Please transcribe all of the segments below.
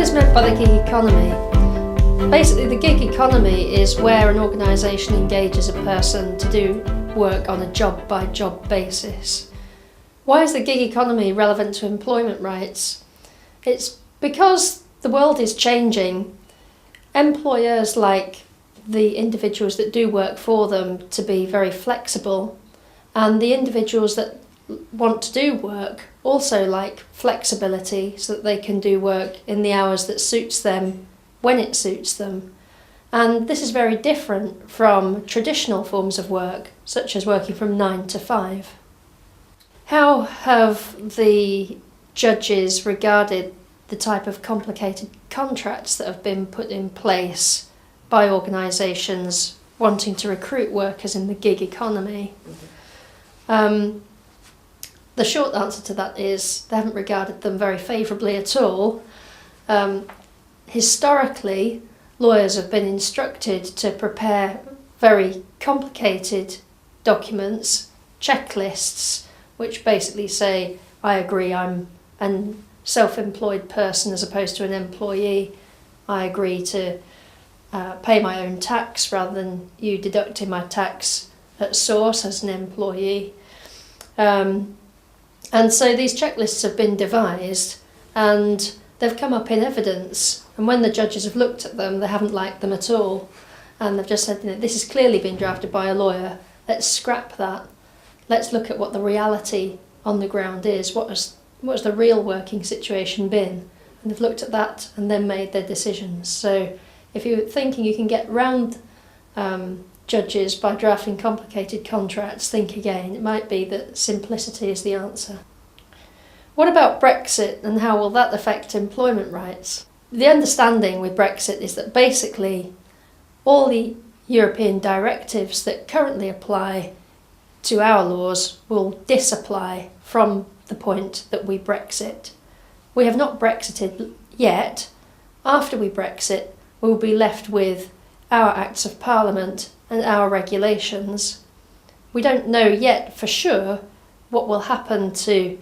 is meant by the gig economy? Basically, the gig economy is where an organisation engages a person to do work on a job-by-job basis. Why is the gig economy relevant to employment rights? It's because the world is changing. Employers like the individuals that do work for them to be very flexible, and the individuals that want to do work also like flexibility so that they can do work in the hours that suits them when it suits them. And this is very different from traditional forms of work, such as working from 9 to 5. How have the judges regarded the type of complicated contracts that have been put in place by organisations wanting to recruit workers in the gig economy? The short answer to that is they haven't regarded them very favourably at all. Historically, lawyers have been instructed to prepare very complicated documents, checklists, which basically say, I agree I'm a self-employed person as opposed to an employee. I agree to pay my own tax rather than you deducting my tax at source as an employee. And so these checklists have been devised and they've come up in evidence, and when the judges have looked at them, they haven't liked them at all, and they've just said, this has clearly been drafted by a lawyer, let's scrap that, let's look at what the reality on the ground is, what has the real working situation been, and they've looked at that and then made their decisions. So if you're thinking you can get round judges by drafting complicated contracts, think again. It might be that simplicity is the answer. What about Brexit, and how will that affect employment rights? The understanding with Brexit is that basically all the European directives that currently apply to our laws will disapply from the point that we Brexit. We have not Brexited yet. After we Brexit, we will be left with our Acts of Parliament and our regulations. We don't know yet for sure what will happen to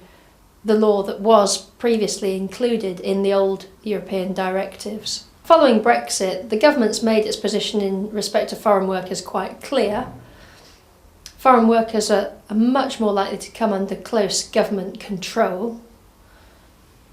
the law that was previously included in the old European directives. Following Brexit, the government's made its position in respect to foreign workers quite clear. Foreign workers are much more likely to come under close government control.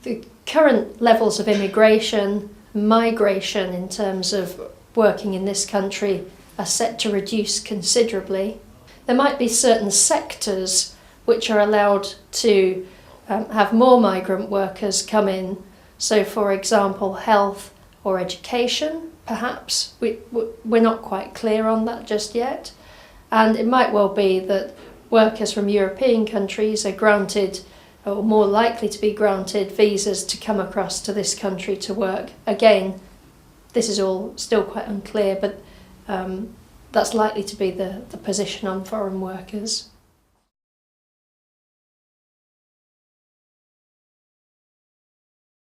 The current levels of immigration, migration in terms of working in this country are set to reduce considerably. There might be certain sectors which are allowed to have more migrant workers come in. So, for example, health or education, perhaps. We're not quite clear on that just yet. And it might well be that workers from European countries are granted, or more likely to be granted, visas to come across to this country to work. Again, this is all still quite unclear, but that's likely to be the position on foreign workers.